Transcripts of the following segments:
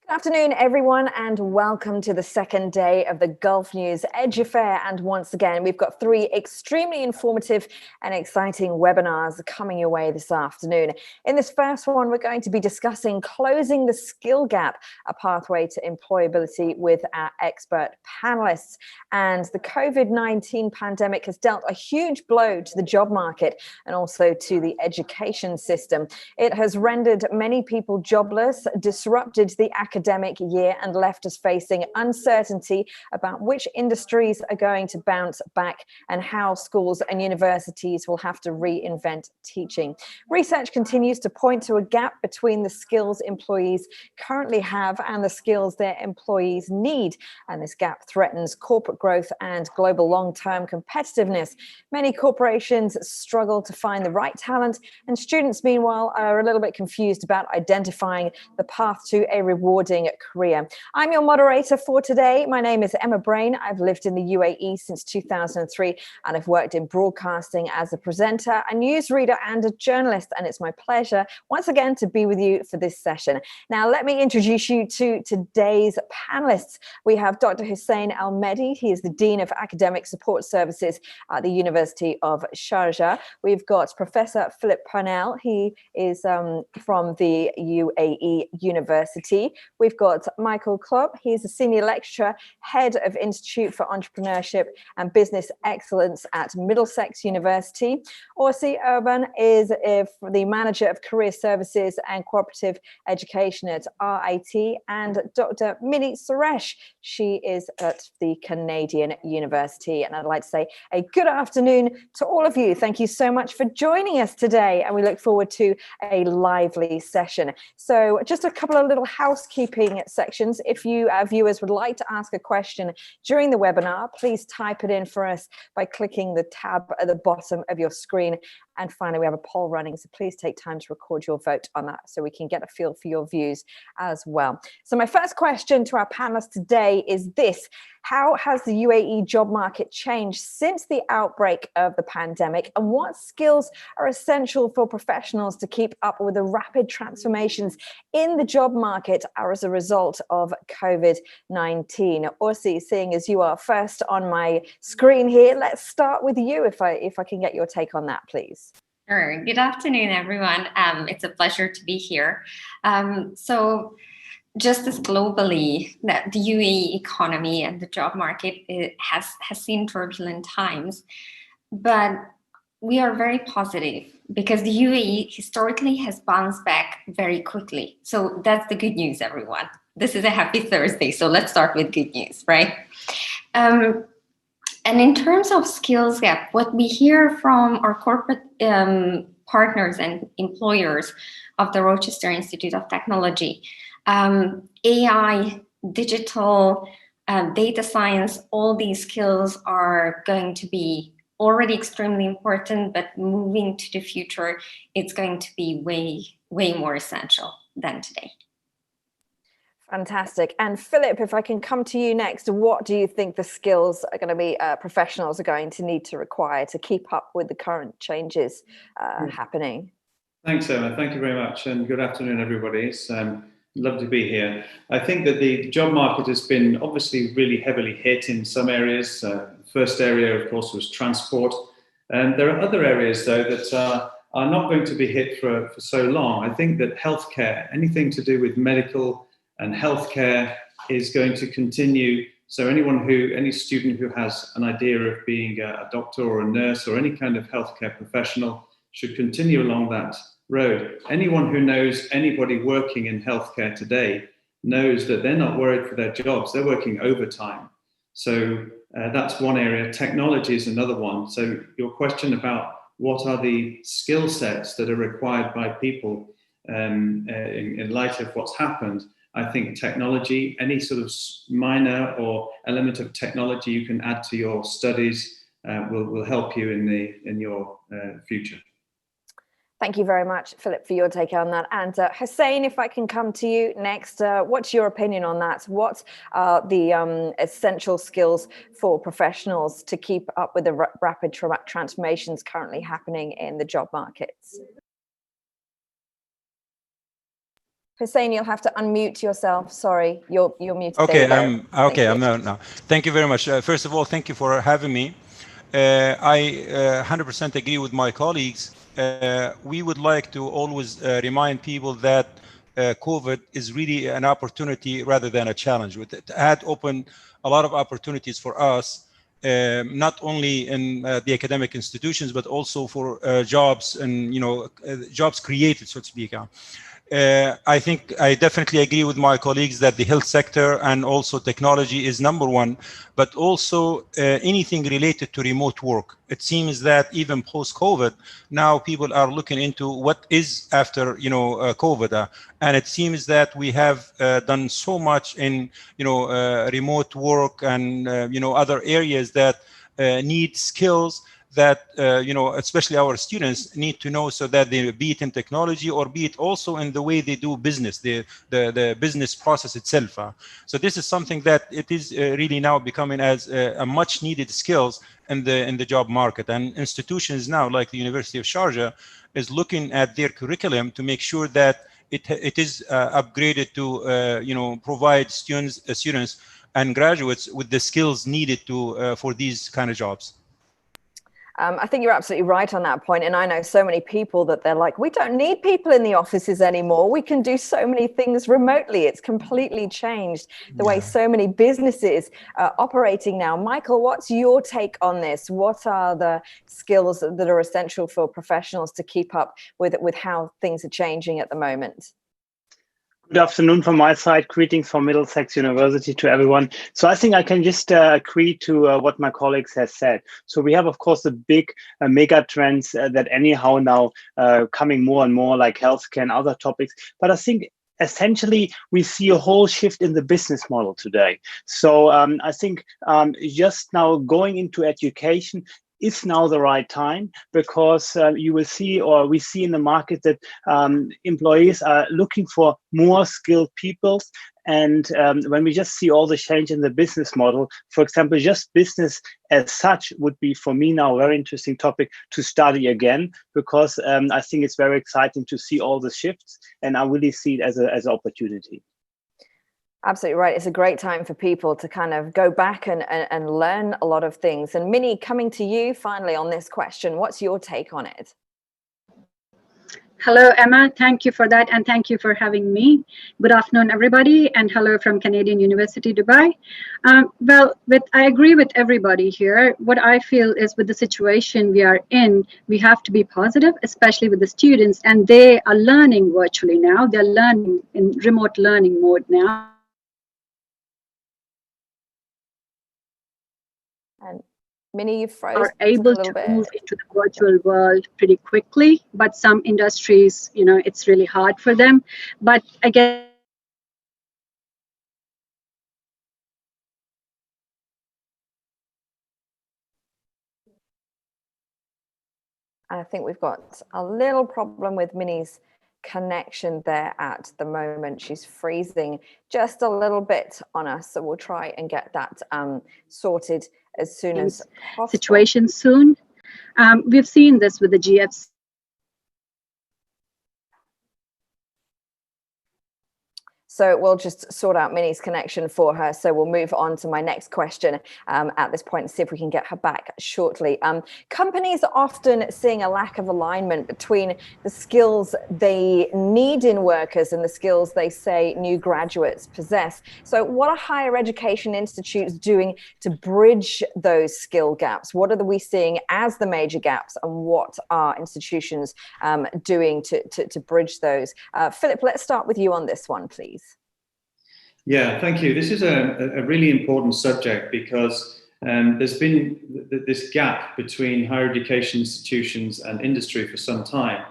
Good afternoon, everyone, and welcome to the second day of the Gulf News Edge Fair. And once again, we've got three extremely informative and exciting webinars coming your way this afternoon. In this first one, we're going to be discussing closing the skill gap, a pathway to employability with our expert panelists. And the COVID-19 pandemic has dealt a huge blow to the job market and also to the education system. It has rendered many people jobless, disrupted the academic year, and left us facing uncertainty about which industries are going to bounce back and how schools and universities will have to reinvent teaching. Research continues to point to a gap between the skills employees currently have and the skills their employees need, and this gap threatens corporate growth and global long-term competitiveness. Many corporations struggle to find the right talent, and students, meanwhile, are a little bit confused about identifying the path to a rewarding career. I'm your moderator for today. My name is Emma Brain. I've lived in the UAE since 2003, and I've worked in broadcasting as a presenter, a newsreader, and a journalist. And it's my pleasure once again to be with you for this session. Now, let me introduce you to today's panelists. We have Dr. Hussein Al-Mehdi. He is the Dean of Academic Support Services at the University of Sharjah. We've got Professor Philip Purnell. He is from the UAE University. We've got Michael Klopp. He's a senior lecturer, head of Institute for Entrepreneurship and Business Excellence at Middlesex University. Orsi Urban is the manager of career services and cooperative education at RIT. And Dr. Mini Suresh, she is at the Canadian University. And I'd like to say a good afternoon to all of you. Thank you so much for joining us today. And we look forward to a lively session. So just a couple of little housekeeping sections. If you, our viewers, would like to ask a question during the webinar, please type it in for us by clicking the tab at the bottom of your screen. And finally, we have a poll running, so please take time to record your vote on that so we can get a feel for your views as well. So my first question to our panelists today is this: how has the UAE job market changed since the outbreak of the pandemic, and what skills are essential for professionals to keep up with the rapid transformations in the job market as a result of COVID-19? Orsi, seeing as you are first on my screen here, let's start with you, if I can get your take on that, please. Sure. Good afternoon, everyone. It's a pleasure to be here. So just as globally, that the UAE economy and the job market has seen turbulent times, but we are very positive because the UAE historically has bounced back very quickly. So that's the good news, everyone. This is a happy Thursday, so let's start with good news, right? And in terms of skills gap, what we hear from our corporate partners and employers of the Rochester Institute of Technology, AI, digital, data science, all these skills are going to be already extremely important, but moving to the future, it's going to be way more essential than today. Fantastic. And Philip, if I can come to you next, what do you think the skills are going to be, professionals are going to need to require to keep up with the current changes happening? Thanks, Emma. Thank you very much. And good afternoon, everybody. It's lovely to be here. I think that the job market has been obviously really heavily hit in some areas. First area, of course, was transport. And there are other areas, though, that are not going to be hit for so long. I think that healthcare, anything to do with medical and healthcare, is going to continue. So any student who has an idea of being a doctor or a nurse or any kind of healthcare professional should continue along that road. Anyone who knows anybody working in healthcare today knows that they're not worried for their jobs. They're working overtime. So that's one area. Technology is another one. So your question about what are the skill sets that are required by people in light of what's happened, I think technology, any sort of minor or element of technology you can add to your studies will help you in your future. Thank you very much, Philip, for your take on that. And Hussein, if I can come to you next, what's your opinion on that? What are the essential skills for professionals to keep up with the rapid transformations currently happening in the job markets? Hussein, you'll have to unmute yourself. Sorry, you're muted. Okay, I'm now. Thank you very much. First of all, thank you for having me. I 100% agree with my colleagues. We would like to always remind people that COVID is really an opportunity rather than a challenge. It had opened a lot of opportunities for us, not only in the academic institutions, but also for jobs and jobs created, so to speak. I think I definitely agree with my colleagues that the health sector and also technology is number one, but also anything related to remote work. It seems that even post-COVID, now people are looking into what is after COVID, and it seems that we have done so much in remote work and other areas that need skills that especially our students need to know, so that they, be it in technology or be it also in the way they do business, the business process itself. So this is something that it is really now becoming as a much needed skills in the job market. And institutions now, like the University of Sharjah, is looking at their curriculum to make sure that it is upgraded to provide students and graduates with the skills needed to for these kind of jobs. I think you're absolutely right on that point. And I know so many people that they're like, we don't need people in the offices anymore. We can do so many things remotely. It's completely changed the way so many businesses are operating now. Michael, what's your take on this? What are the skills that are essential for professionals to keep up with how things are changing at the moment? Good afternoon from my side. Greetings from Middlesex University to everyone. So I think I can just agree to what my colleagues have said. So we have, of course, the big mega trends that anyhow now coming more and more, like healthcare and other topics. But I think essentially we see a whole shift in the business model today. So I think just now going into education is now the right time, because you will see, or we see in the market, that employees are looking for more skilled people. And when we just see all the change in the business model, for example, just business as such would be, for me now, a very interesting topic to study again, because I think it's very exciting to see all the shifts, and I really see it as an opportunity. Absolutely right. It's a great time for people to kind of go back and learn a lot of things. And Minnie, coming to you finally on this question, what's your take on it? Hello, Emma. Thank you for that. And thank you for having me. Good afternoon, everybody. And hello from Canadian University, Dubai. I agree with everybody here. What I feel is, with the situation we are in, we have to be positive, especially with the students. And they are learning virtually now. They're learning in remote learning mode now. And Minnie, you froze. Are able to move into the virtual world pretty quickly, but some industries, it's really hard for them. But I guess I think we've got a little problem with Minnie's connection there at the moment. She's freezing just a little bit on us, so we'll try and get that sorted as soon as possible. Situation soon. We've seen this with the GFC. So we'll just sort out Minnie's connection for her. So we'll move on to my next question at this point and see if we can get her back shortly. Companies are often seeing a lack of alignment between the skills they need in workers and the skills they say new graduates possess. So what are higher education institutes doing to bridge those skill gaps? What are we seeing as the major gaps, and what are institutions doing to bridge those? Philip, let's start with you on this one, please. Yeah, thank you. This is a really important subject, because there's been this gap between higher education institutions and industry for some time.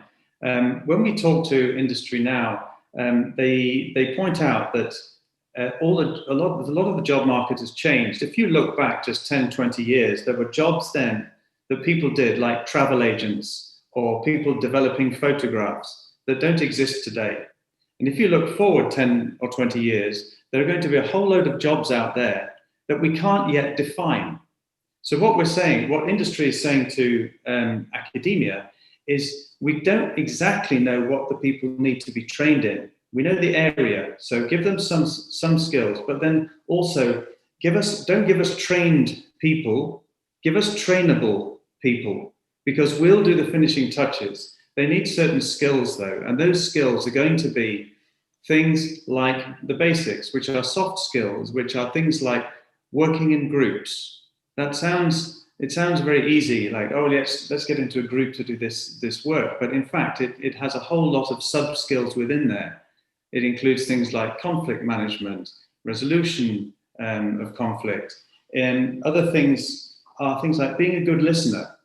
When we talk to industry now, they point out that a lot of the job market has changed. If you look back just 10, 20 years, there were jobs then that people did, like travel agents or people developing photographs, that don't exist today. And if you look forward 10 or 20 years, there are going to be a whole load of jobs out there that we can't yet define. So what we're saying, what industry is saying to academia, is we don't exactly know what the people need to be trained in. We know the area, so give them some skills, but then also don't give us trained people, give us trainable people, because we'll do the finishing touches. They need certain skills though, and those skills are going to be things like the basics, which are soft skills, which are things like working in groups. It sounds very easy, like, oh, let's get into a group to do this work. But in fact, it has a whole lot of sub-skills within there. It includes things like conflict management, resolution of conflict, and other things are things like being a good listener.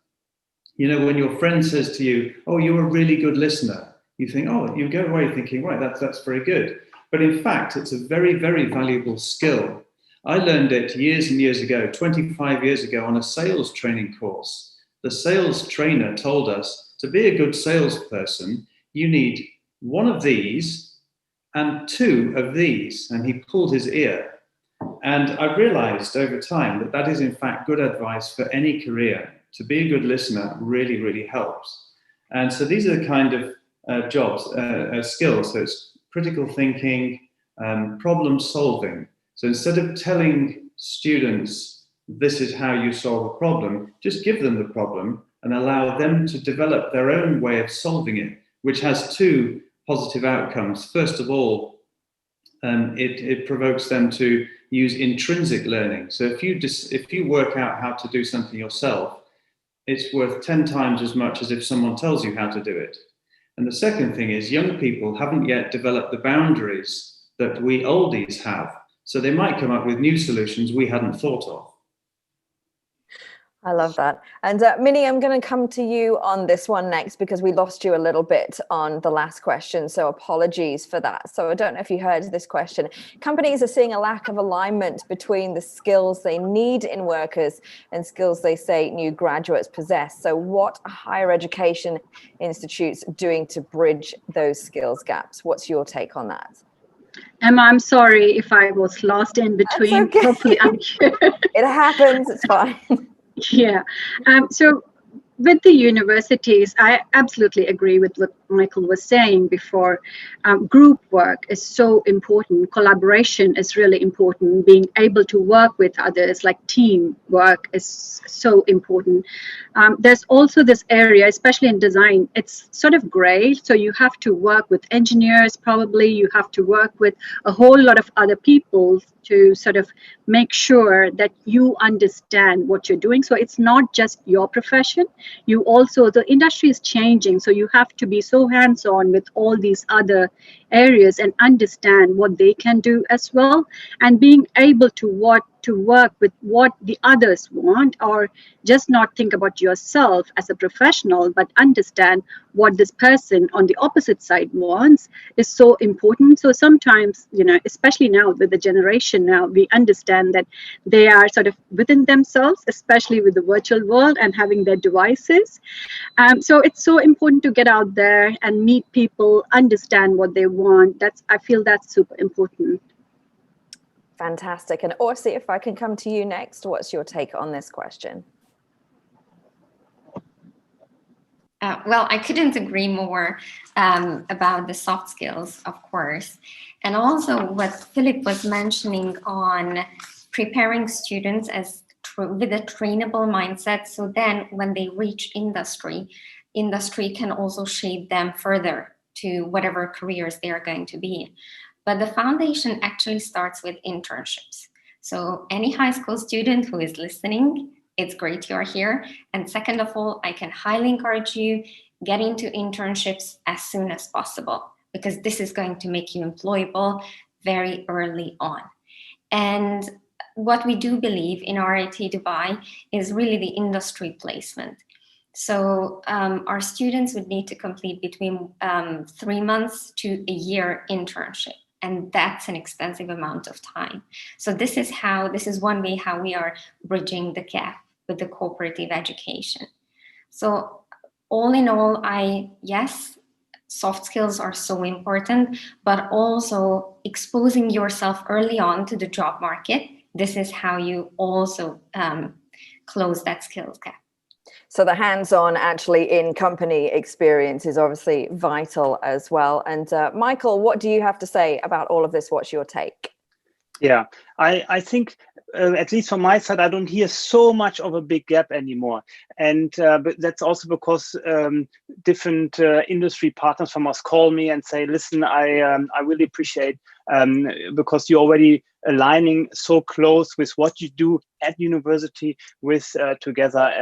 You know, when your friend says to you, oh, you're a really good listener, you think, oh, you go away thinking, right, that's very good. But in fact, it's a very, very valuable skill. I learned it years and years ago, 25 years ago, on a sales training course. The sales trainer told us to be a good salesperson, you need one of these and two of these. And he pulled his ear. And I realized over time that is in fact good advice for any career. To be a good listener really, really helps. And so these are the kind of skills. So it's critical thinking, problem solving. So instead of telling students, this is how you solve a problem, just give them the problem and allow them to develop their own way of solving it, which has two positive outcomes. First of all, it provokes them to use intrinsic learning. So if you work out how to do something yourself, it's worth 10 times as much as if someone tells you how to do it. And the second thing is, young people haven't yet developed the boundaries that we oldies have. So they might come up with new solutions we hadn't thought of. I love that. And Minnie, I'm going to come to you on this one next, because we lost you a little bit on the last question. So apologies for that. So I don't know if you heard this question. Companies are seeing a lack of alignment between the skills they need in workers and skills they say new graduates possess. So what are higher education institutes doing to bridge those skills gaps? What's your take on that? Emma, I'm sorry if I was lost in between. That's okay. Hopefully I'm here. It happens. It's fine. Yeah. So with the universities, I absolutely agree with what Michael was saying before. Group work is so important. Collaboration is really important. Being able to work with others, like team work, is so important. There's also this area, especially in design, it's sort of gray. So you have to work with engineers, probably. You have to work with a whole lot of other people to sort of make sure that you understand what you're doing. So it's not just your profession. You also, the industry is changing, so you have to be so hands-on with all these other areas and understand what they can do as well, and being able to work with what the others want, or just not think about yourself as a professional, but understand what this person on the opposite side wants is so important. So sometimes, you know, especially now with the generation now, we understand that they are sort of within themselves, especially with the virtual world and having their devices. So it's so important to get out there and meet people, understand what they want. I feel that's super important. Fantastic. And Orsi, if I can come to you next, what's your take on this question? Well, I couldn't agree more about the soft skills, of course. And also what Philip was mentioning on preparing students with a trainable mindset. So then when they reach industry can also shape them further to whatever careers they are going to be in. But the foundation actually starts with internships. So any high school student who is listening, it's great you're here. And second of all, I can highly encourage you, get into internships as soon as possible, because this is going to make you employable very early on. And what we do believe in RIT Dubai is really the industry placement. So our students would need to complete between 3 months to a year internship. And that's an extensive amount of time. So this is one way how we are bridging the gap with the cooperative education. So all in all, yes, soft skills are so important, but also exposing yourself early on to the job market. This is how you also close that skills gap. So the hands-on actually in company experience is obviously vital as well. And Michael, what do you have to say about all of this? What's your take? Yeah, I think, at least from my side, I don't hear so much of a big gap anymore. And but that's also because different industry partners from us call me and say, listen, I really appreciate because you're already aligning so close with what you do at university with together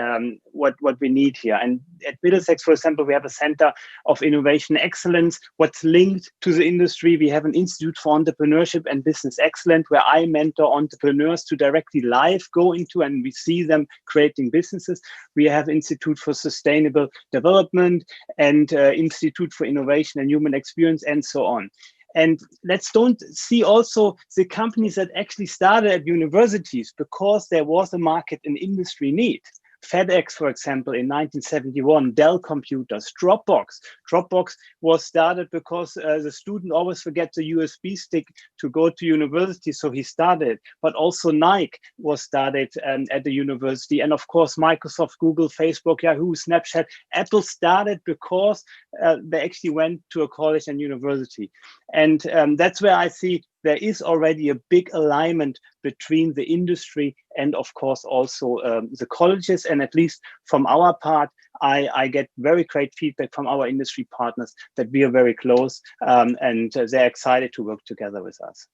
what we need here. And at Middlesex, for example, we have a Center of Innovation Excellence. What's linked to the industry, we have an Institute for Entrepreneurship and Business Excellence, where I mentor entrepreneurs to directly live go into, and we see them creating businesses. We have Institute for Sustainable Development and Institute for Innovation and Human Experience, and so on. And let's don't see also the companies that actually started at universities because there was a market and industry need. FedEx, for example, in 1971, Dell Computers, Dropbox. Dropbox was started because the student always forgets the USB stick to go to university, so he started. But also Nike was started at the university. And of course, Microsoft, Google, Facebook, Yahoo, Snapchat, Apple started because they actually went to a college and university. And that's where I see there is already a big alignment between the industry and, of course, also the colleges. And at least from our part, I get very great feedback from our industry partners that we are very close and they're excited to work together with us.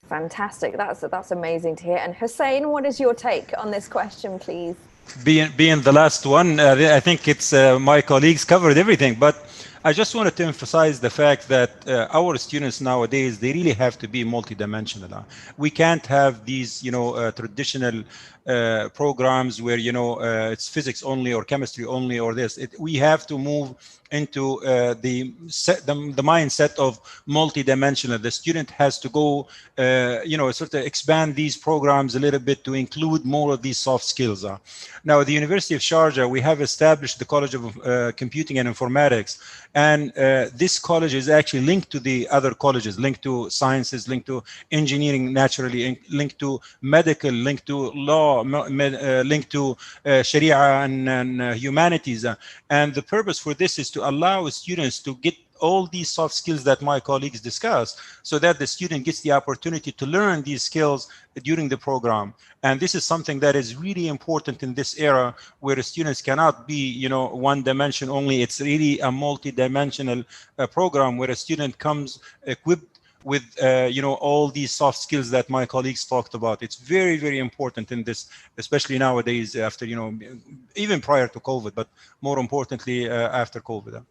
Fantastic. That's amazing to hear. And Hussein, what is your take on this question, please? Being the last one, I think it's my colleagues covered everything, but I just wanted to emphasize the fact that our students nowadays, they really have to be multidimensional. We can't have these, traditional programs where, it's physics only or chemistry only or this. We have to move into the mindset of multidimensional. The student has to go, sort of expand these programs a little bit to include more of these soft skills. Now, at the University of Sharjah, we have established the College of Computing and Informatics. And this college is actually linked to the other colleges, linked to sciences, linked to engineering, naturally, linked to medical, linked to law, linked to Sharia and humanities. And the purpose for this is to allow students to get all these soft skills that my colleagues discussed, so that the student gets the opportunity to learn these skills during the program. And this is something that is really important in this era where the students cannot be, one dimension only. It's really a multi-dimensional program where a student comes equipped with, all these soft skills that my colleagues talked about. It's very, very important in this, especially nowadays after, even prior to COVID, but more importantly, after COVID.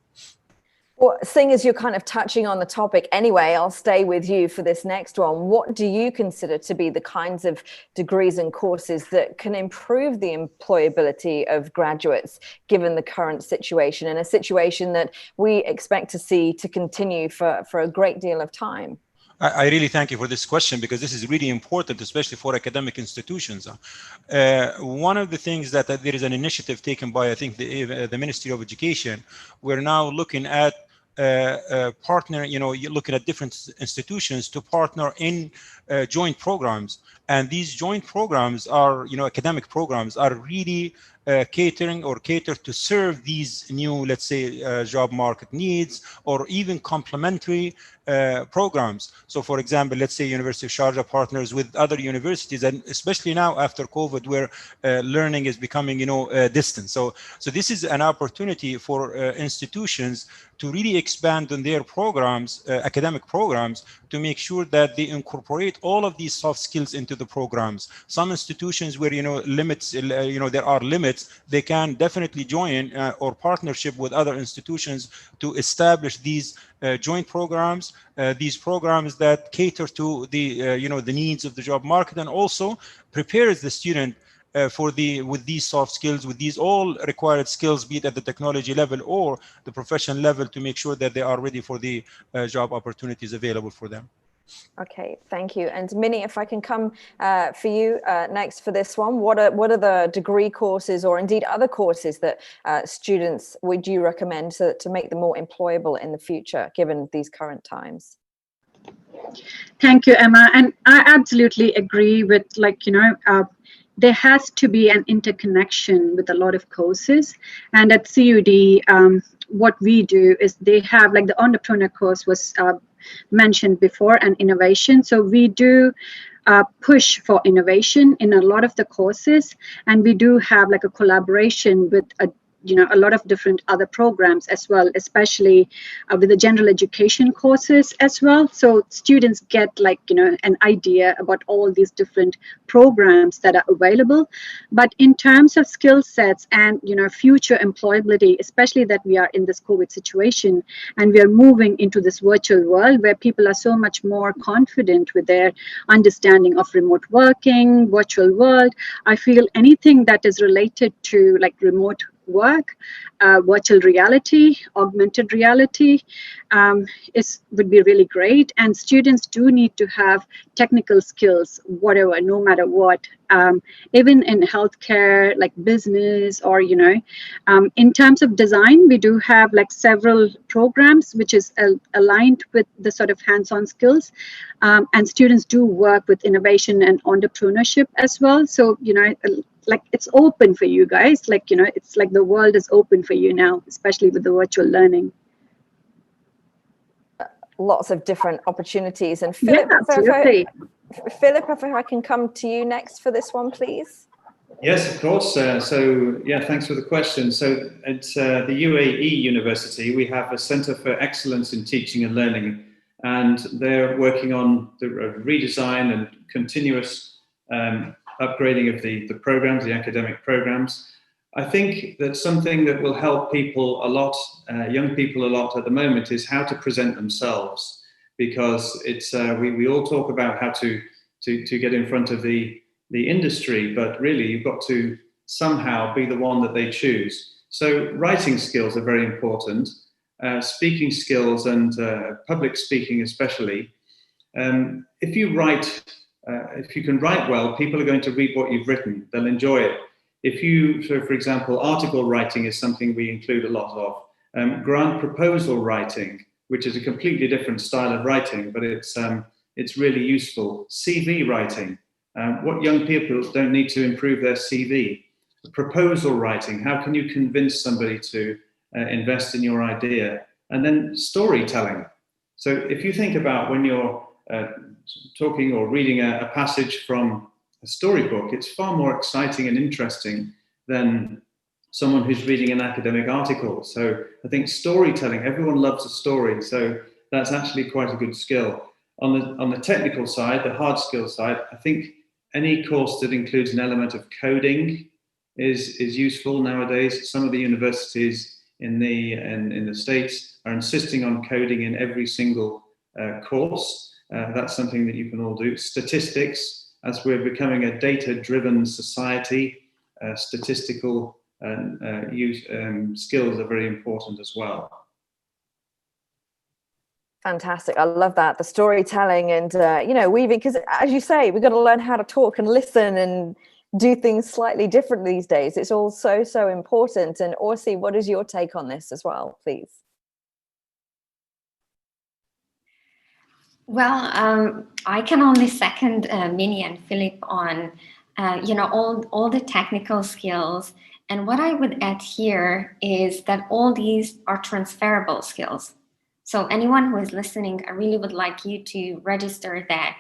Well, seeing as you're kind of touching on the topic anyway, I'll stay with you for this next one. What do you consider to be the kinds of degrees and courses that can improve the employability of graduates, given the current situation, and a situation that we expect to see to continue for a great deal of time? I really thank you for this question, because this is really important, especially for academic institutions. One of the things that there is an initiative taken by, I think, the Ministry of Education. We're now looking at partner, you're looking at different institutions to partner in joint programs. And these joint programs are, academic programs are really cater to serve these new, let's say, job market needs, or even complementary programs. So for example, let's say University of Sharjah partners with other universities, and especially now after COVID, where learning is becoming, distant. So this is an opportunity for institutions to really expand on their programs, academic programs, to make sure that they incorporate all of these soft skills into the programs. Some institutions where, limits, there are limits, they can definitely join or partnership with other institutions to establish these joint programs, these programs that cater to the, the needs of the job market, and also prepares the student with these soft skills, with these all required skills, be it at the technology level or the professional level, to make sure that they are ready for the job opportunities available for them. Okay, thank you. And Minnie, if I can come for you next for this one, what are the degree courses, or indeed other courses, that students would you recommend to make them more employable in the future, given these current times? Thank you, Emma. And I absolutely agree with, there has to be an interconnection with a lot of courses. And at CUD, what we do is they have, like the entrepreneur course was mentioned before, and innovation. So we do push for innovation in a lot of the courses, and we do have like a collaboration with a lot of different other programs as well, especially with the general education courses as well. So students get an idea about all these different programs that are available. But in terms of skill sets and future employability, especially that we are in this COVID situation and we are moving into this virtual world where people are so much more confident with their understanding of remote working, virtual world, I feel anything that is related to remote work, virtual reality, augmented reality would be really great. And students do need to have technical skills, whatever, no matter what, even in healthcare, like business, or in terms of design, we do have several programs which is aligned with the sort of hands-on skills, and students do work with innovation and entrepreneurship as well. So it's open for you guys, it's like the world is open for you now, especially with the virtual learning. Lots of different opportunities. And Philip, Philip, if I can come to you next for this one, please. Yes, of course. Thanks for the question. So at the UAE University, we have a Centre for Excellence in Teaching and Learning, and they're working on the redesign and continuous upgrading of the programs, the academic programs. I think that something that will help people a lot, young people a lot at the moment, is how to present themselves, because it's we all talk about how to get in front of the industry, but really you've got to somehow be the one that they choose. So writing skills are very important, speaking skills and public speaking especially. If you can write well, people are going to read what you've written. They'll enjoy it. So for example, article writing is something we include a lot of. Grant proposal writing, which is a completely different style of writing, but it's really useful. CV writing, what young people don't need to improve their CV. Proposal writing, how can you convince somebody to invest in your idea? And then storytelling. So if you think about when you're talking or reading a passage from a storybook, it's far more exciting and interesting than someone who's reading an academic article. So I think storytelling, everyone loves a story, so that's actually quite a good skill. On the technical side, the hard skill side, I think any course that includes an element of coding is useful nowadays. Some of the universities in the States are insisting on coding in every single course. That's something that you can all do. Statistics, as we're becoming a data-driven society, statistical skills are very important as well. Fantastic. I love that. The storytelling and, weaving, because as you say, we've got to learn how to talk and listen and do things slightly different these days. It's all so, so important. And Orsi, what is your take on this as well, please? Well, I can only second Minnie and Philip on, all the technical skills. And what I would add here is that all these are transferable skills. So anyone who is listening, I really would like you to register that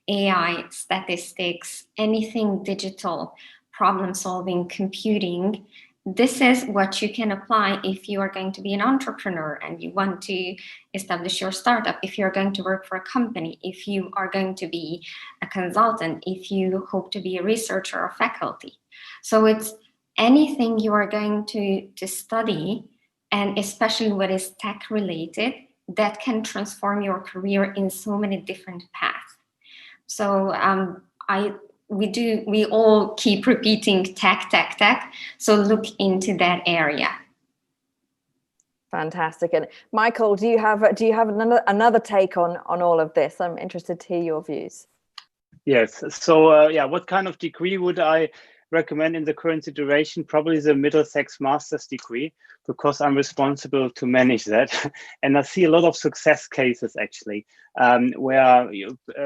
AI, statistics, anything digital, problem solving, computing, this is what you can apply if you are going to be an entrepreneur and you want to establish your startup, if you're going to work for a company, if you are going to be a consultant, if you hope to be a researcher or faculty. So it's anything you are going to study, and especially what is tech related, that can transform your career in so many different paths. So we all keep repeating tech. So look into that area. Fantastic. And Michael, do you have another take on all of this? I'm interested to hear your views. Yes. So what kind of degree would I recommend in the current situation probably the Middlesex master's degree, because I'm responsible to manage that. And I see a lot of success cases actually, where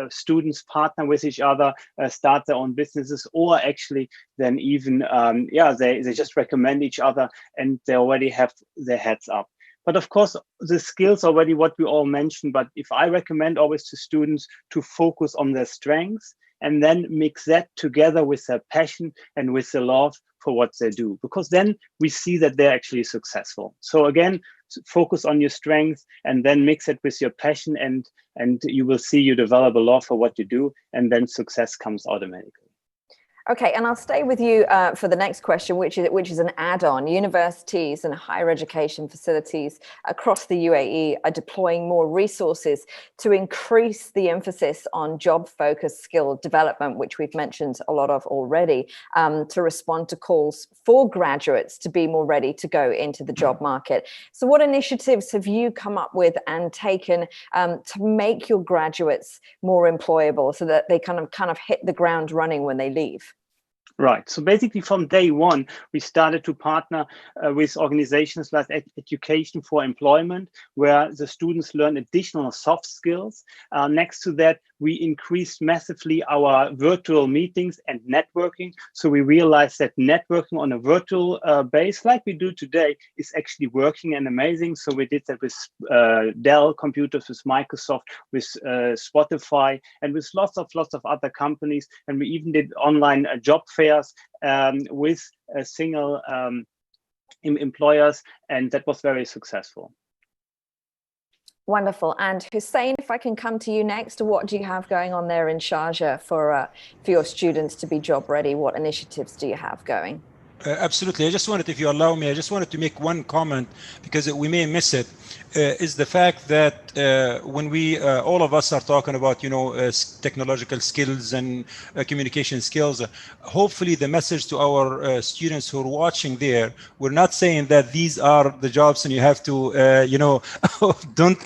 students partner with each other, start their own businesses, or actually then even, they just recommend each other and they already have their heads up. But of course, the skills already what we all mentioned, but if I recommend always to students to focus on their strengths and then mix that together with their passion and with the love for what they do, because then we see that they're actually successful. So again, focus on your strengths and then mix it with your passion, and you will see you develop a love for what you do, and then success comes automatically. Okay, and I'll stay with you for the next question, which is an add-on. Universities and higher education facilities across the UAE are deploying more resources to increase the emphasis on job-focused skill development, which we've mentioned a lot of already, to respond to calls for graduates to be more ready to go into the job market. So what initiatives have you come up with and taken to make your graduates more employable so that they kind of hit the ground running when they leave? Right. So basically from day one, we started to partner with organizations like Education for Employment, where the students learn additional soft skills. Next to that, we increased massively our virtual meetings and networking. So we realized that networking on a virtual base, like we do today, is actually working and amazing. So we did that with Dell computers, with Microsoft, with Spotify, and with lots of other companies. And we even did online job fairs with single employers, and that was very successful. Wonderful. And Hussein, if I can come to you next, what do you have going on there in Sharjah for your students to be job ready? What initiatives do you have going? Absolutely. I just wanted, if you allow me, I just wanted to make one comment because we may miss it, is the fact that when we, all of us are talking about, technological skills and communication skills, hopefully the message to our students who are watching there, we're not saying that these are the jobs and you have to, don't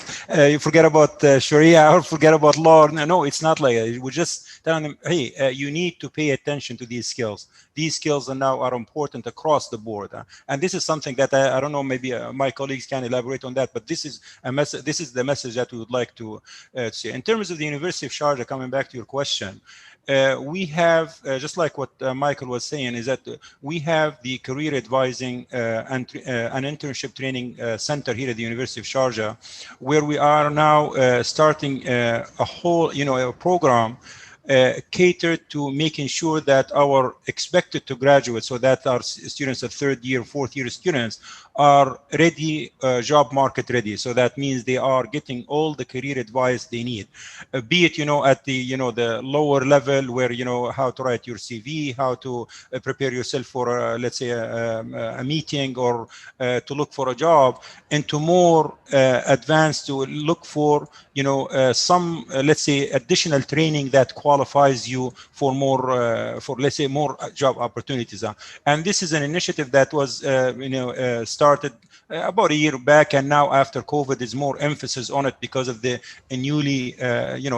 forget about Sharia or forget about law. No, it's not like that. We're just telling them, hey, you need to pay attention to these skills. These skills now are important across the board. And this is something that I don't know, maybe my colleagues can elaborate on that, but this is a message. This is the message that we would like to see. In terms of the University of Sharjah, coming back to your question, we have, just like what Michael was saying, is that we have the career advising and an internship training center here at the University of Sharjah, where we are now starting a whole, a program catered to making sure that our expected to graduate, so that our students are third year, fourth year students, are ready, job market ready. So that means they are getting all the career advice they need, be it, at the, the lower level where, how to write your CV, how to prepare yourself for, let's say, a meeting or to look for a job, and to more advanced to look for, some, let's say, additional training that qualifies you for more, let's say, more job opportunities. And this is an initiative that was, started about a year back, and now after COVID, is more emphasis on it because of the newly,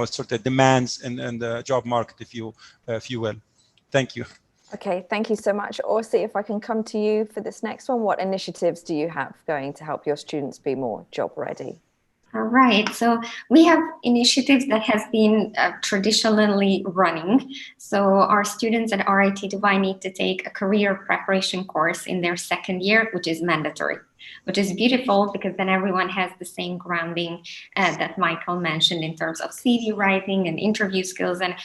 sort of demands in the job market, if you will. Thank you. Okay, thank you so much. Orsi, if I can come to you for this next one, what initiatives do you have going to help your students be more job ready? All right, so we have initiatives that has been traditionally running. So our students at RIT Dubai need to take a career preparation course in their second year, which is mandatory, which is beautiful because then everyone has the same grounding that Michael mentioned in terms of CV writing and interview skills, and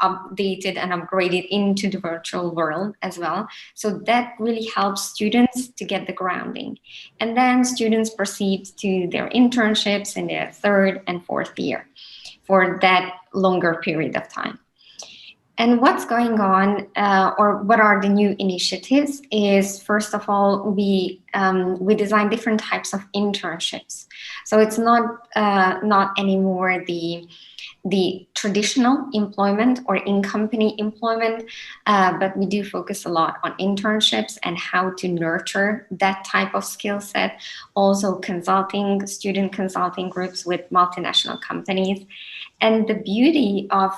updated and upgraded into the virtual world as well. So that really helps students to get the grounding. And then students proceed to their internships in their third and fourth year for that longer period of time. And what's going on, or what are the new initiatives, is first of all, we design different types of internships. So it's not anymore the traditional employment or in-company employment, but we do focus a lot on internships and how to nurture that type of skill set. Also student consulting groups with multinational companies. And the beauty of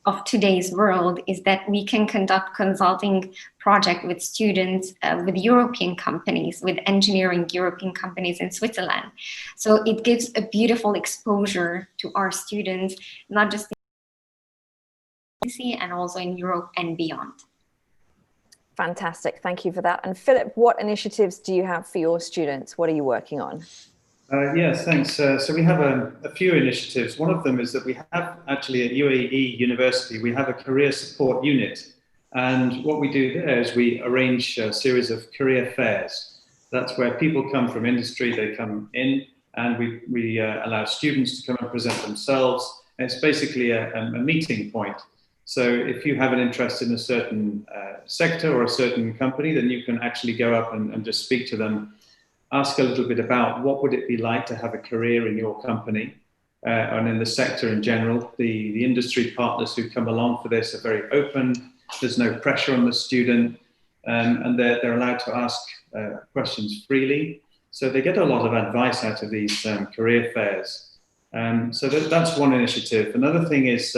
of today's world is that we can conduct consulting project with students, with European companies, with engineering European companies in Switzerland. So it gives a beautiful exposure to our students, not just in and also in Europe and beyond. Fantastic, thank you for that. And Philip, what initiatives do you have for your students? What are you working on? Yes, thanks. So we have a few initiatives. One of them is that we have actually at UAE University, we have a career support unit. And what we do there is we arrange a series of career fairs. That's where people come from industry, they come in, and we allow students to come and present themselves. And it's basically a meeting point. So if you have an interest in a certain sector or a certain company, then you can actually go up and just speak to them, ask a little bit about what would it be like to have a career in your company and in the sector in general. The industry partners who come along for this are very open. There's no pressure on the student, and they're allowed to ask questions freely. So they get a lot of advice out of these career fairs. So that's one initiative. Another thing is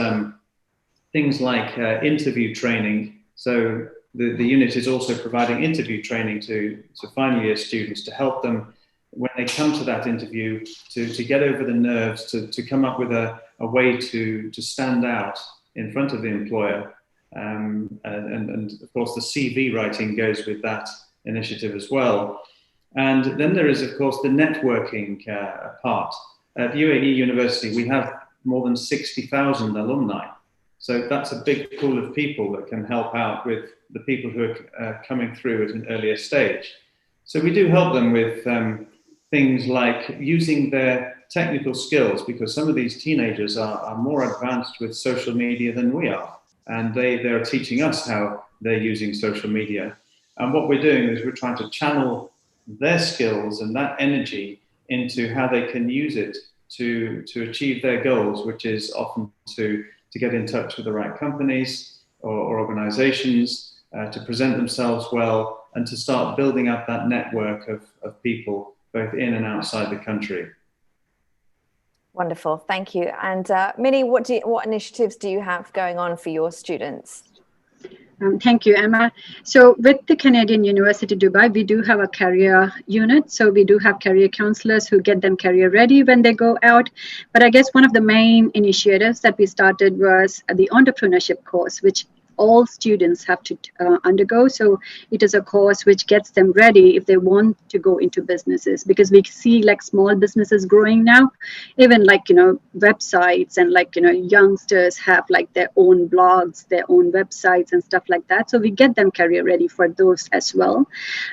things like interview training. So the unit is also providing interview training to final year students to help them when they come to that interview to get over the nerves, to come up with a way to stand out in front of the employer. And of course the CV writing goes with that initiative as well. And then there is of course the networking part. At UAE University we have more than 60,000 alumni. So that's a big pool of people that can help out with the people who are coming through at an earlier stage. So we do help them with things like using their technical skills, because some of these teenagers are more advanced with social media than we are. And they're teaching us how they're using social media. And what we're doing is we're trying to channel their skills and that energy into how they can use it to achieve their goals, which is often to get in touch with the right companies or organizations, to present themselves well, and to start building up that network of people both in and outside the country. Wonderful, thank you. And Minnie, what initiatives do you have going on for your students? Thank you, Emma. So with the Canadian University Dubai, we do have a career unit. So we do have career counselors who get them career ready when they go out. But I guess one of the main initiatives that we started was the entrepreneurship course, which all students have to undergo. So it is a course which gets them ready if they want to go into businesses, because we see like small businesses growing now, even like, websites, and like, youngsters have like their own blogs, their own websites and stuff like that. So we get them career ready for those as well.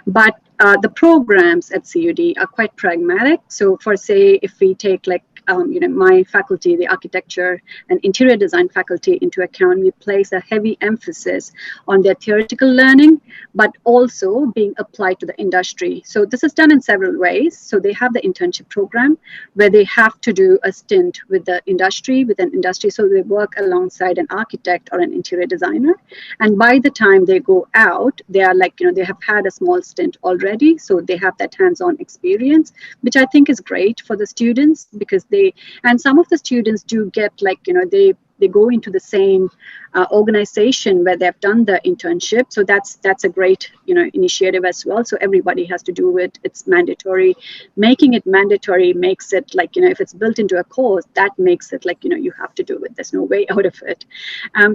But the programs at CUD are quite pragmatic. So for say, if we take like my faculty, the architecture and interior design faculty into account, we place a heavy emphasis on their theoretical learning, but also being applied to the industry. So this is done in several ways. So they have the internship program where they have to do a stint with the industry, with an industry. So they work alongside an architect or an interior designer. And by the time they go out, they are like, they have had a small stint already. So they have that hands-on experience, which I think is great for the students, because and some of the students do get like, they go into the same organization where they've done the internship. So that's a great, initiative as well. So everybody has to do it. It's mandatory. Making it mandatory makes it like, if it's built into a course, that makes it like, you have to do it. There's no way out of it.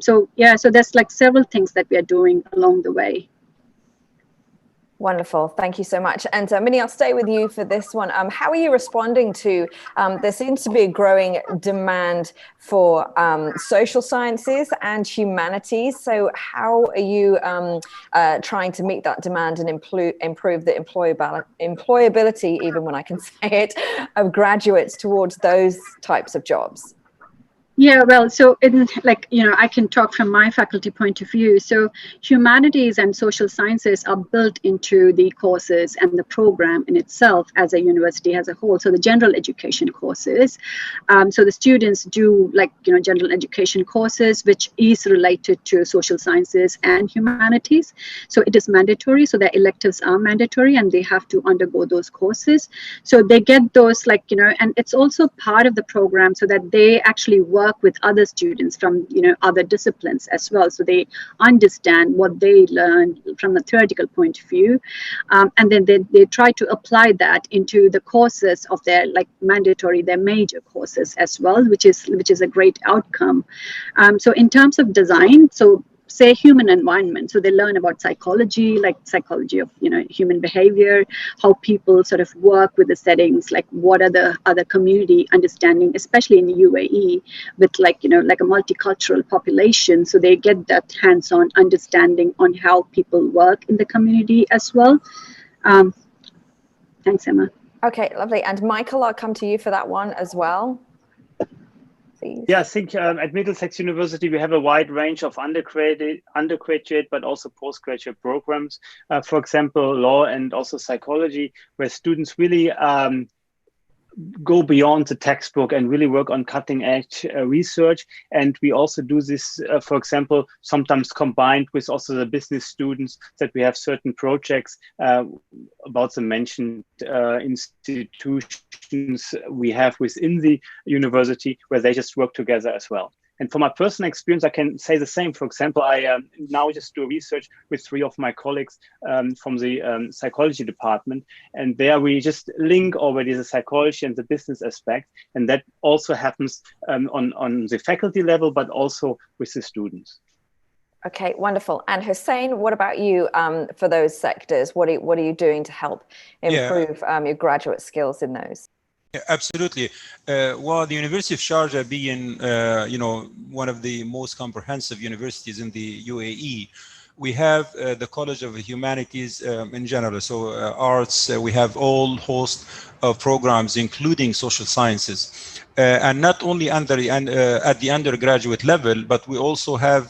So there's like several things that we are doing along the way. Wonderful. Thank you so much. And Minnie, I'll stay with you for this one. How are you responding to, there seems to be a growing demand for social sciences and humanities. So how are you trying to meet that demand and improve the employability, even when I can say it, of graduates towards those types of jobs? Yeah, well, so I can talk from my faculty point of view. So humanities and social sciences are built into the courses and the program in itself as a university as a whole. So the general education courses. So the students do general education courses, which is related to social sciences and humanities. So it is mandatory. So their electives are mandatory and they have to undergo those courses. So they get those and it's also part of the program so that they actually work work with other students from other disciplines as well, so they understand what they learned from a theoretical point of view, and then they try to apply that into the courses of their their major courses as well, which is a great outcome. So in terms of design, so say human environment, so they learn about psychology, like psychology of human behavior, how people sort of work with the settings, like what are the other community understanding, especially in the UAE with like a multicultural population, so they get that hands-on understanding on how people work in the community as well. Thanks, Emma. Okay, lovely. And Michael, I'll come to you for that one as well. Please. Yeah, I think at Middlesex University, we have a wide range of undergraduate, but also postgraduate programs. For example, law and also psychology, where students really go beyond the textbook and really work on cutting edge research. And we also do this, for example, sometimes combined with also the business students, that we have certain projects about the mentioned institutions we have within the university, where they just work together as well. And from my personal experience, I can say the same. For example, I now just do research with 3 of my colleagues from the psychology department. And there we just link already the psychology and the business aspect. And that also happens on the faculty level, but also with the students. Okay, wonderful. And Hussein, what about you for those sectors? What are you doing to help improve your graduate skills in those? Yeah, absolutely. Well, the University of Sharjah being, one of the most comprehensive universities in the UAE, we have the College of Humanities in general. So arts, we have all host of programs, including social sciences. And not only at the undergraduate level, but we also have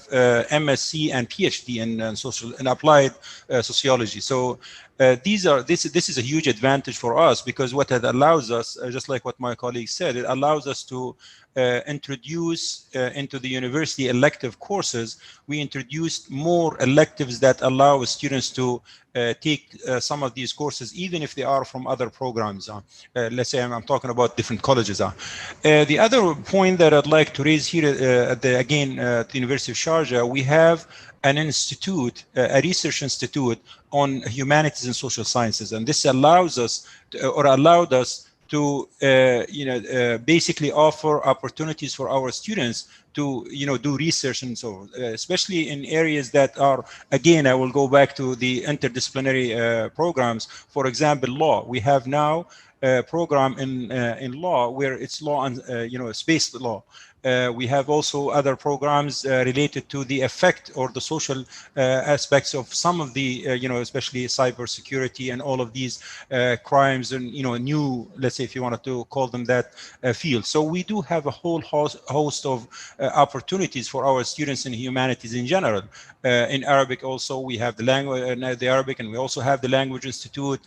MSc and PhD in social and applied sociology. So this is a huge advantage for us, because what it allows us, just like what my colleague said, it allows us to introduce into the university elective courses. We introduced more electives that allow students to take some of these courses, even if they are from other programs. Let's say I'm talking about different colleges. The other point that I'd like to raise here at the University of Sharjah, we have an institute, a research institute on humanities and social sciences, and this allows us allowed us to basically offer opportunities for our students to do research, and so especially in areas that are, again, I will go back to the interdisciplinary programs. For example, law. We have now a program in law where it's law and space law. We have also other programs related to the effect or the social aspects of some of the, especially cybersecurity and all of these crimes and, new, let's say, if you wanted to call them that, field. So we do have a whole host of opportunities for our students in humanities in general. In Arabic also, we have the language, the Arabic, and we also have the Language Institute.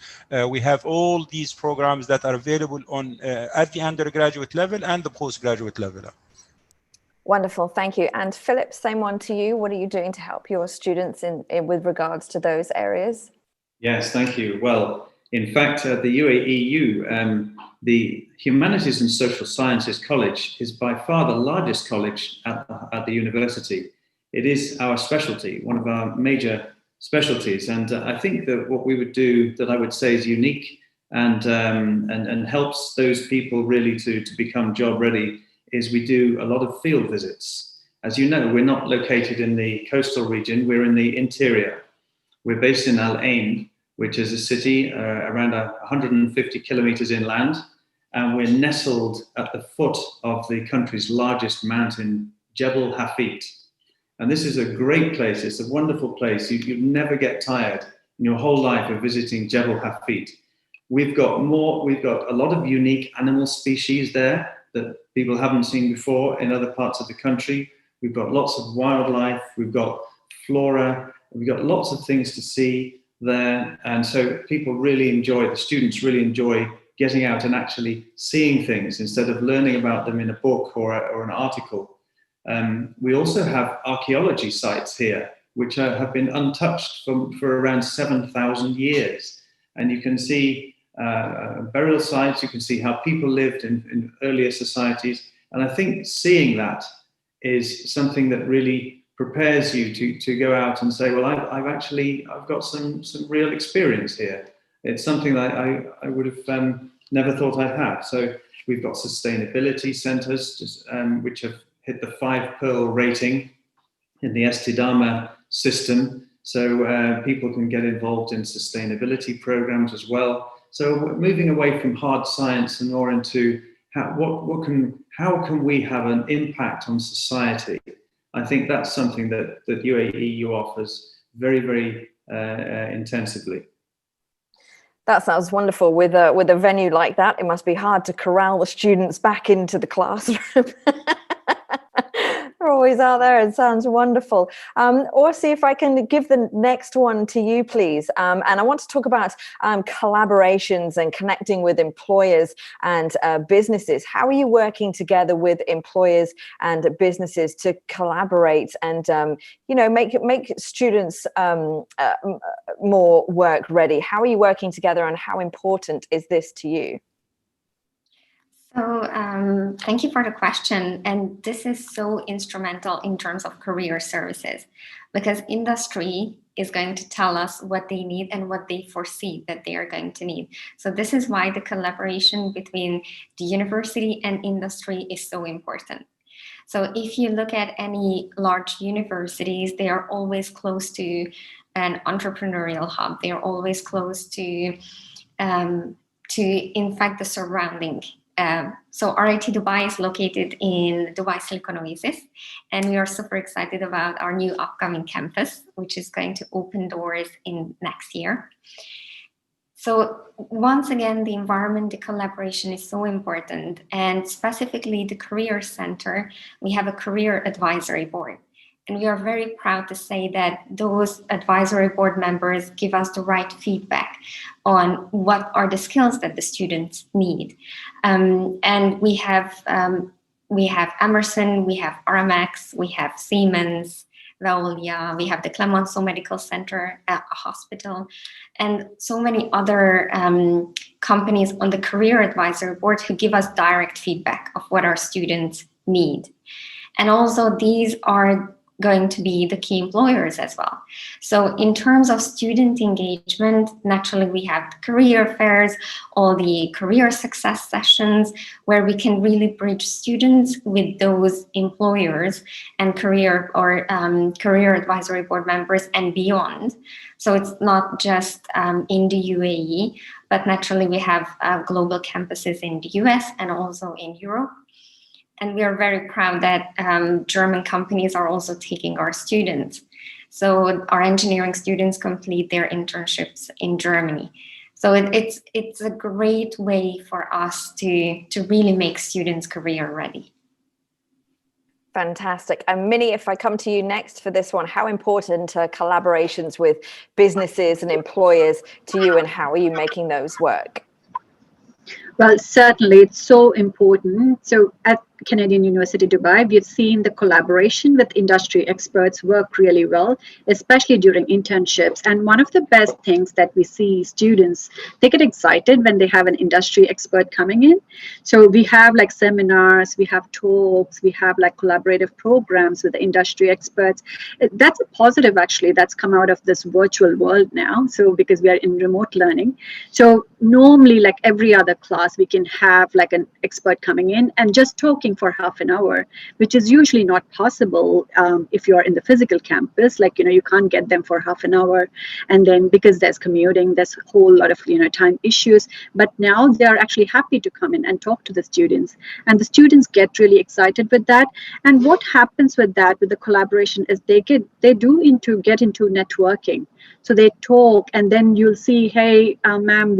We have all these programs that are available on at the undergraduate level and the postgraduate level. Wonderful, thank you. And Philip, same one to you. What are you doing to help your students with regards to those areas? Yes, thank you. Well, in fact, the UAEU, the Humanities and Social Sciences College is by far the largest college at the university. It is our specialty, one of our major specialties. And I think that what we would do, that I would say is unique and helps those people really to become job ready, is we do a lot of field visits. As you know, we're not located in the coastal region, we're in the interior. We're based in Al Ain, which is a city around 150 kilometers inland, and we're nestled at the foot of the country's largest mountain, Jebel Hafit. And this is a great place, it's a wonderful place. You'd never get tired in your whole life of visiting Jebel Hafit. We've got a lot of unique animal species there that people haven't seen before in other parts of the country. We've got lots of wildlife, we've got flora, we've got lots of things to see there. And so people really enjoy, the students really enjoy getting out and actually seeing things instead of learning about them in a book or an article. We also have archaeology sites here, which have been untouched for around 7,000 years. And you can see burial sites, you can see how people lived in earlier societies, And I think seeing that is something that really prepares you to go out and say, well, I've got some real experience here. It's something that I would have never thought I'd have. So we've got sustainability centres, which have hit the 5 Pearl rating in the Estidama system. So people can get involved in sustainability programs as well. So moving away from hard science and more into how can we have an impact on society? I think that's something that UAE offers very, very intensively. That sounds wonderful. With a venue like that, it must be hard to corral the students back into the classroom. They're always out there. It sounds wonderful. Orsi, if I can give the next one to you, please. And I want to talk about collaborations and connecting with employers and businesses. How are you working together with employers and businesses to collaborate and make students more work ready? How are you working together, and how important is this to you? So thank you for the question. And this is so instrumental in terms of career services, because industry is going to tell us what they need and what they foresee that they are going to need. So this is why the collaboration between the university and industry is so important. So if you look at any large universities, they are always close to an entrepreneurial hub. They are always close to in fact, the surrounding. So RIT Dubai is located in Dubai Silicon Oasis, and we are super excited about our new upcoming campus, which is going to open doors in next year. So once again, the environment, the collaboration is so important, and specifically the Career Center, we have a career advisory board. And we are very proud to say that those advisory board members give us the right feedback on what are the skills that the students need. And we have Emerson, we have Aramex, we have Siemens, Veolia, we have the Clemenceau Medical Center, a hospital, and so many other companies on the career advisory board who give us direct feedback of what our students need. And also these are going to be the key employers as well. So in terms of student engagement, naturally we have the career fairs, all the career success sessions, where we can really bridge students with those employers and career advisory board members and beyond. So it's not just in the UAE, but naturally we have global campuses in the US and also in Europe. And we are very proud that German companies are also taking our students. So our engineering students complete their internships in Germany. So it's a great way for us to really make students career ready. Fantastic. And Minnie, if I come to you next for this one, how important are collaborations with businesses and employers to you, and how are you making those work? Well, certainly, it's so important. So at Canadian University Dubai, we've seen the collaboration with industry experts work really well, especially during internships. And one of the best things that we see students, they get excited when they have an industry expert coming in. So we have like seminars, we have talks, we have like collaborative programs with the industry experts. That's a positive actually that's come out of this virtual world now. So because we are in remote learning. So normally like every other class, we can have like an expert coming in and just talking for half an hour, which is usually not possible if you're in the physical campus. Like, you can't get them for half an hour. And then because there's commuting, there's a whole lot of, time issues. But now they are actually happy to come in and talk to the students. And the students get really excited with that. And what happens with that, with the collaboration, is they get into networking. So they talk, and then you'll see, hey, ma'am,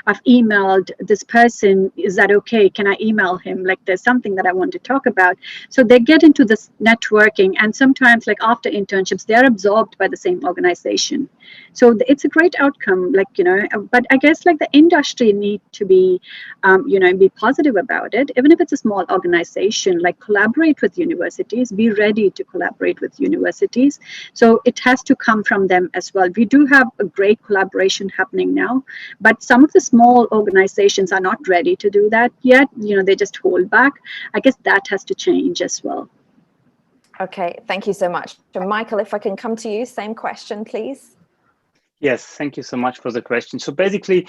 I've emailed this person. Is that okay? Can I email him? Like, there's something that I want to talk about. So they get into this networking, and sometimes, like after internships, they are absorbed by the same organization. So it's a great outcome, but I guess like the industry need to be, be positive about it. Even if it's a small organization, like collaborate with universities, be ready to collaborate with universities. So it has to come from them as well. We do have a great collaboration happening now, but but some of the small organizations are not ready to do that yet. They just hold back. I guess that has to change as well. Okay, thank you so much. And Michael, if I can come to you, same question, please. Yes, thank you so much for the question. So basically,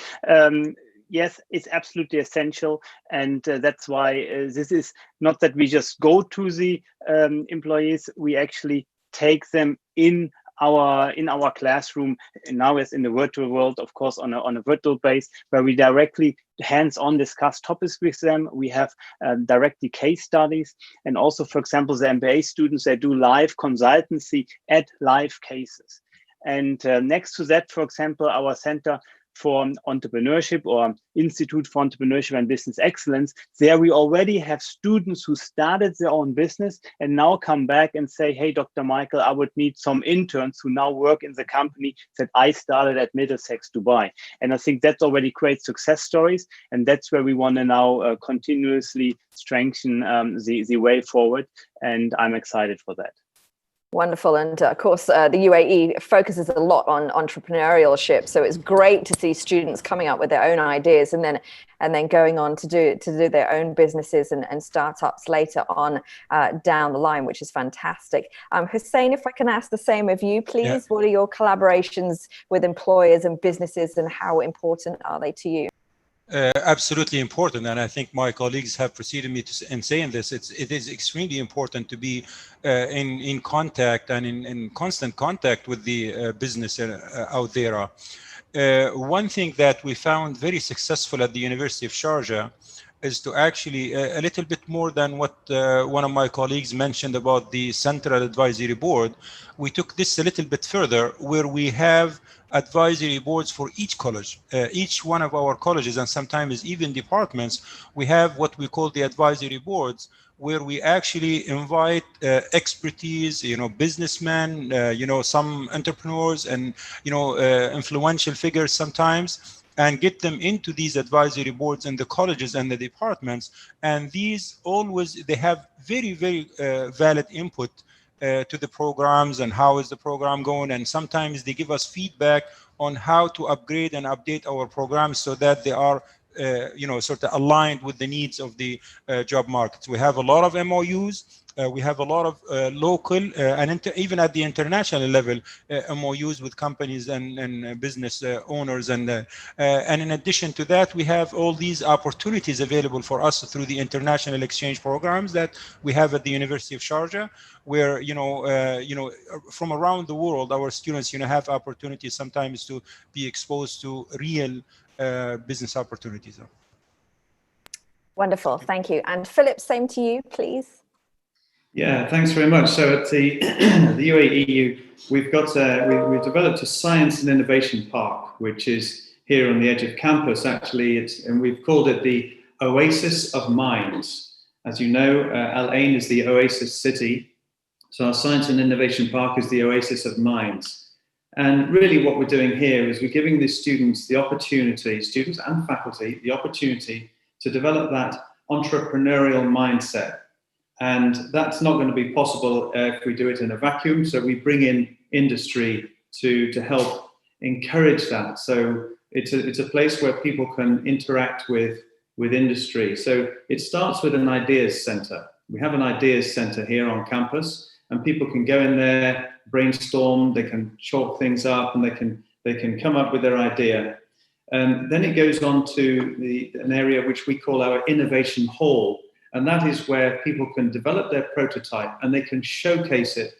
yes, it's absolutely essential. And that's why this is not that we just go to the employees, we actually take them in our classroom, and now as in the virtual world, of course, on a virtual base, where we directly hands-on discuss topics with them. We have directly case studies, and also, for example, the MBA students, they do live consultancy at live cases. And next to that, for example, our Center for Entrepreneurship or Institute for Entrepreneurship and Business Excellence, there we already have students who started their own business and now come back and say, hey, Dr. Michael, I would need some interns who now work in the company that I started at Middlesex, Dubai. And I think that's already great success stories. And that's where we want to now continuously strengthen the way forward. And I'm excited for that. Wonderful. And of course, the UAE focuses a lot on entrepreneurship. So it's great to see students coming up with their own ideas and then going on to do their own businesses and startups later on down the line, which is fantastic. Hussein, if I can ask the same of you, please. Yeah. What are your collaborations with employers and businesses, and how important are they to you? Absolutely important, and I think my colleagues have preceded me in saying this. It is extremely important to be in contact and in constant contact with the business out there. One thing that we found very successful at the University of Sharjah is to actually a little bit more than what one of my colleagues mentioned about the Central Advisory Board. We took this a little bit further, where we have advisory boards for each college. Each one of our colleges, and sometimes even departments, we have what we call the advisory boards, where we actually invite expertise, businessmen, some entrepreneurs, and influential figures sometimes, and get them into these advisory boards in the colleges and the departments. And these always, they have very, very valid input to the programs and how is the program going. And sometimes they give us feedback on how to upgrade and update our programs so that they are sort of aligned with the needs of the job markets. We have a lot of MOUs. We have a lot of local and even at the international level MOUs with companies and business owners, and in addition to that, we have all these opportunities available for us through the international exchange programs that we have at the University of Sharjah, where from around the world our students have opportunities sometimes to be exposed to real business opportunities. Wonderful, thank you. And Philip, same to you, please. Yeah, thanks very much. So at the UAE, we've developed a science and innovation park, which is here on the edge of campus. Actually, and we've called it the Oasis of Minds. As you know, Al Ain is the Oasis city. So our science and innovation park is the Oasis of Minds. And really what we're doing here is we're giving the students the opportunity, students and faculty, the opportunity to develop that entrepreneurial mindset. And that's not going to be possible if we do it in a vacuum. So we bring in industry to help encourage that. So it's a place where people can interact with industry. So it starts with an ideas center. We have an ideas center here on campus, and people can go in there, brainstorm, they can chalk things up, and they can come up with their idea. And then it goes on to an area which we call our innovation hall. And that is where people can develop their prototype and they can showcase it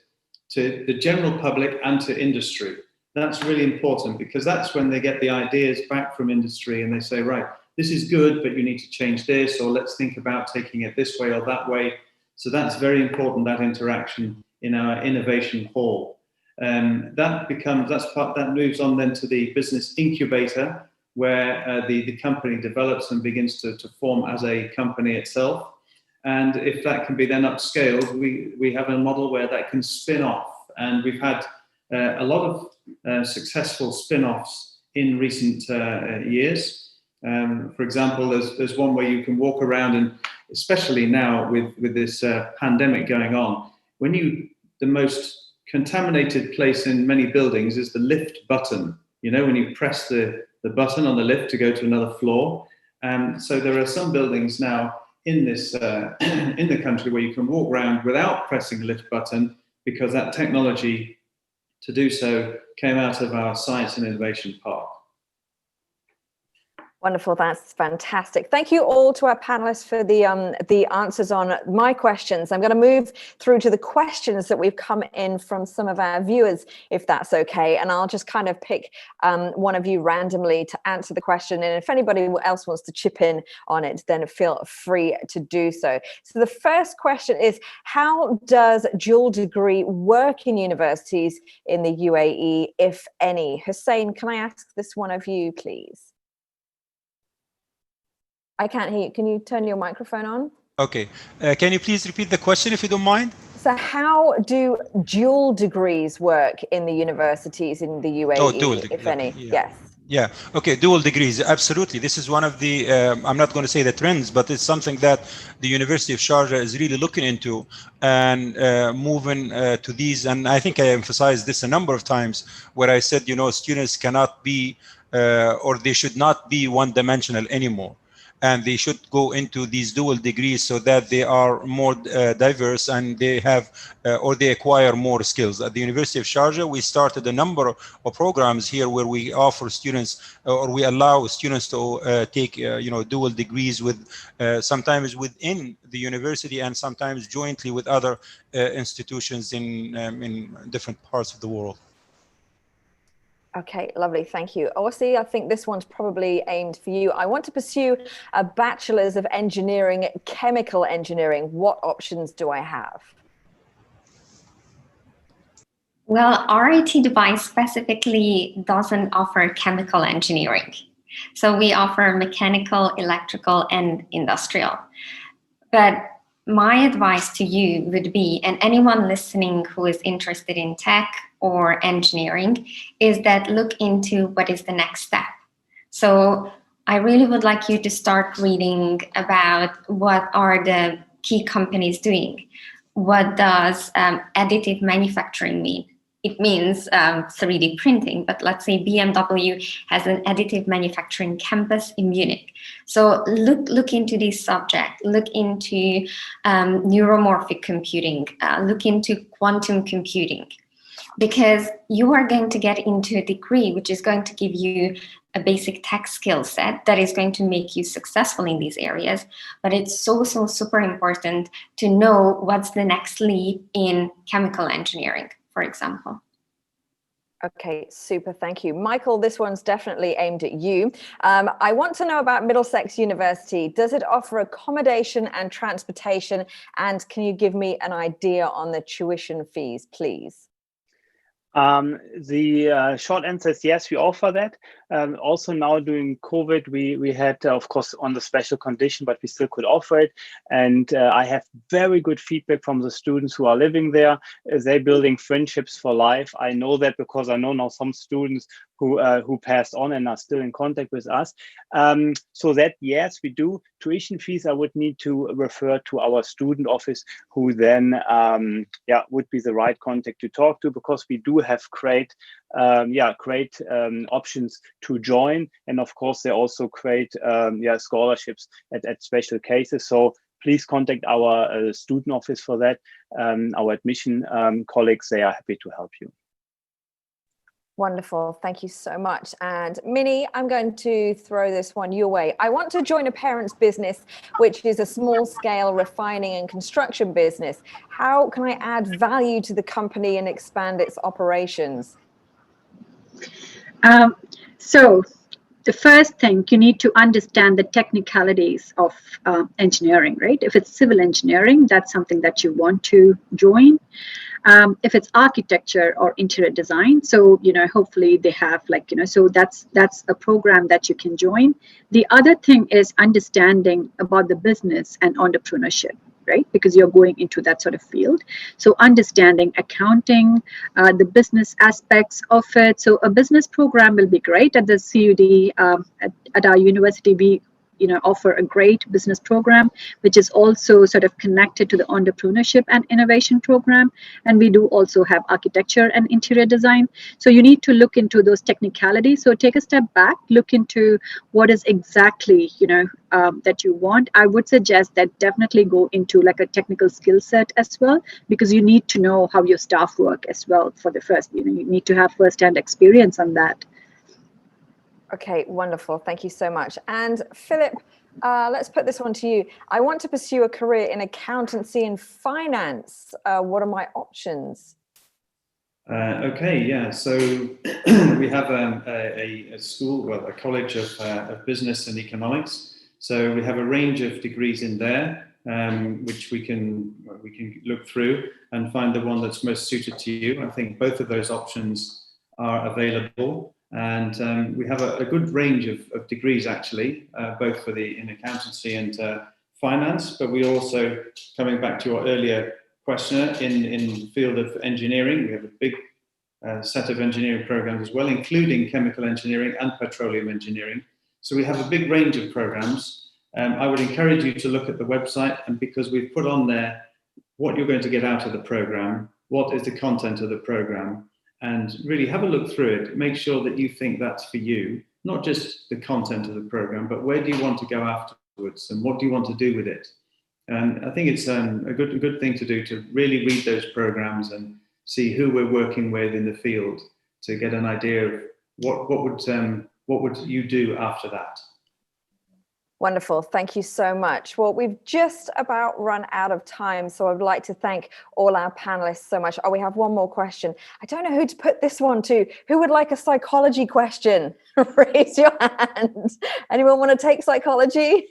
to the general public and to industry. That's really important, because that's when they get the ideas back from industry and they say, right, this is good, but you need to change this, or let's think about taking it this way or that way. So that's very important, that interaction in our innovation hall. That moves on then to the Business Incubator, where the company develops and begins to form as a company itself. And if that can be then upscaled, we have a model where that can spin off. And we've had a lot of successful spin-offs in recent years. For example, there's one where you can walk around, and especially now with this pandemic going on, the most contaminated place in many buildings is the lift button. You know, when you press the button on the lift to go to another floor. So there are some buildings now in this in the country where you can walk around without pressing the lift button, because that technology to do so came out of our Science and Innovation Park. Wonderful, that's fantastic. Thank you all to our panelists for the answers on my questions. I'm going to move through to the questions that we've come in from some of our viewers, if that's okay. And I'll just kind of pick one of you randomly to answer the question. And if anybody else wants to chip in on it, then feel free to do so. So the first question is, how does dual degree work in universities in the UAE, if any? Hussein, can I ask this one of you, please? I can't hear you. Can you turn your microphone on? Okay. Can you please repeat the question if you don't mind? So how do dual degrees work in the universities in the UAE, Oh, dual degree, if any? okay, yeah. Yes. Yeah, okay, dual degrees, absolutely. This is one of the, I'm not going to say the trends, but it's something that the University of Sharjah is really looking into and moving to these. And I think I emphasized this a number of times where I said, you know, students cannot be, or they should not be one-dimensional anymore. And they should go into these dual degrees so that they are more diverse and they have or they acquire more skills. At the University of Sharjah, we started a number of programs here where we offer students or we allow students to take you know, dual degrees with sometimes within the university and sometimes jointly with other institutions in different parts of the world. Okay, lovely, thank you. Ossie, I think this one's probably aimed for you. I want to pursue a Bachelor's of Engineering, Chemical Engineering. What options do I have? Well, RIT Dubai specifically doesn't offer chemical engineering. So we offer mechanical, electrical, and industrial. But my advice to you would be, and anyone listening who is interested in tech or engineering, is that look into what is the next step. So I really would like you to start reading about what are the key companies doing. What does additive manufacturing mean? It means 3D printing, but let's say BMW has an additive manufacturing campus in Munich. So look into this subject, look into neuromorphic computing, look into quantum computing, because you are going to get into a degree which is going to give you a basic tech skill set that is going to make you successful in these areas. But it's so super important to know what's the next leap in chemical engineering, for example. Okay, super, thank you. Michael, this one's definitely aimed at you. I want to know about Middlesex University. Does it offer accommodation and transportation? And can you give me an idea on the tuition fees, please? The short answer is yes, we offer that. Also now during COVID, we had, of course, on the special condition, but we still could offer it. And I have very good feedback from the students who are living there. They're building friendships for life. I know that because I know now some students who passed on and are still in contact with us. So that, yes, we do. Tuition fees, I would need to refer to our student office, who then would be the right contact to talk to, because we do have great options to join. And of course, they also create scholarships at special cases. So please contact our student office for that. Our admission colleagues, they are happy to help you. Wonderful. Thank you so much. And Minnie, I'm going to throw this one your way. I want to join a parent's business, which is a small scale refining and construction business. How can I add value to the company and expand its operations? So the first thing, you need to understand the technicalities of engineering, right? If it's civil engineering, that's something that you want to join. If it's architecture or interior design, so hopefully they have so that's a program that you can join. The other thing is understanding about the business and entrepreneurship, right? Because you're going into that sort of field. So understanding accounting, the business aspects of it. So a business program will be great at the CUD. At our university, we offer a great business program, which is also sort of connected to the entrepreneurship and innovation program. And we do also have architecture and interior design. So you need to look into those technicalities. So take a step back, look into what is exactly, that you want. I would suggest that definitely go into like a technical skill set as well, because you need to know how your staff work as well for the first, you need to have first-hand experience on that. Okay, wonderful. Thank you so much. And Philip, let's put this one to you. I want to pursue a career in accountancy and finance. What are my options? Okay, yeah. So we have a school, well, a college of business and economics. So we have a range of degrees in there, which we can look through and find the one that's most suited to you. I think both of those options are available. And we have a good range of degrees, actually, both in accountancy and finance. But we also, coming back to your earlier questioner, in the field of engineering, we have a big set of engineering programs as well, including chemical engineering and petroleum engineering. So we have a big range of programs. I would encourage you to look at the website, and because we've put on there what you're going to get out of the program, what is the content of the program, and really have a look through it. Make sure that you think that's for you, not just the content of the program, but where do you want to go afterwards and what do you want to do with it? And I think it's a good thing to do, to really read those programs and see who we're working with in the field to get an idea of what would you do after that. Wonderful. Thank you so much. Well, we've just about run out of time, so I'd like to thank all our panelists so much. Oh, we have one more question. I don't know who to put this one to. Who would like a psychology question? Raise your hand. Anyone want to take psychology?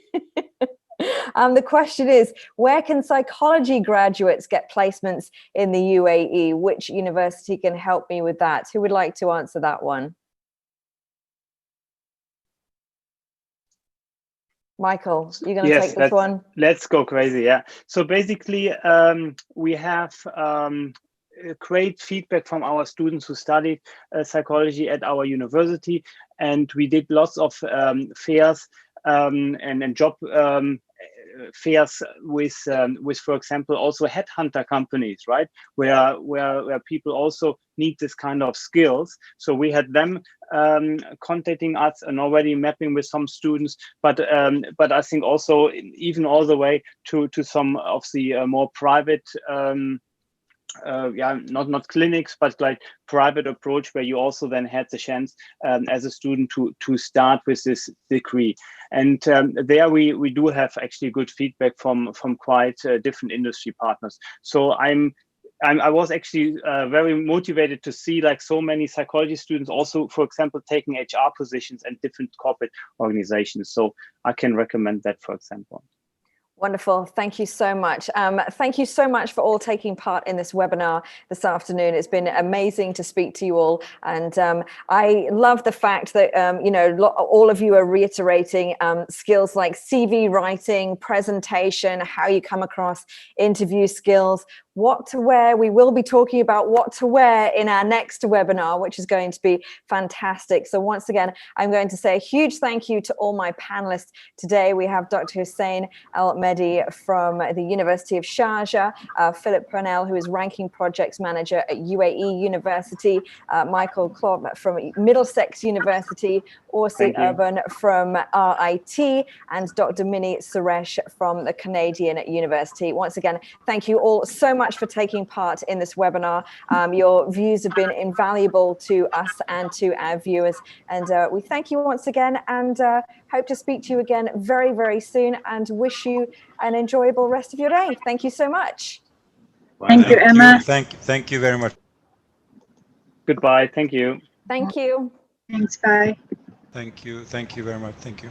The question is, where can psychology graduates get placements in the UAE? Which university can help me with that? Who would like to answer that one? Michael, you're going to take this one? Let's go crazy, yeah. So basically, we have great feedback from our students who studied psychology at our university, and we did lots of fairs and job fairs with, for example, also headhunter companies, right? Where people also need this kind of skills. So we had them contacting us and already mapping with some students, but I think also even all the way to some of the more private not clinics, but like private approach, where you also then had the chance as a student to start with this degree. And there we do have actually good feedback from quite different industry partners. So I was actually very motivated to see like so many psychology students also, for example, taking HR positions and different corporate organizations. So I can recommend that, for example. Wonderful. Thank you so much. Thank you so much for all taking part in this webinar this afternoon. It's been amazing to speak to you all. And I love the fact that, all of you are reiterating skills like CV writing, presentation, how you come across, interview skills, what to wear. We will be talking about what to wear in our next webinar, which is going to be fantastic. So once again, I'm going to say a huge thank you to all my panelists today. We have Dr. Hussein Al-Mehdi from the University of Sharjah, Philip Purnell, who is Ranking Projects Manager at UAE University, Michael Klopp from Middlesex University, Orsi Urban from RIT, and Dr. Mini Suresh from the Canadian University. Once again, thank you all so much for taking part in this webinar. Your views have been invaluable to us and to our viewers. And we thank you once again, and hope to speak to you again very, very soon, and wish you an enjoyable rest of your day. Thank you so much. Thank you, Emma. Thank you very much. Goodbye. Thank you. Thank you. Thanks. Bye. Thank you. Thank you very much. Thank you.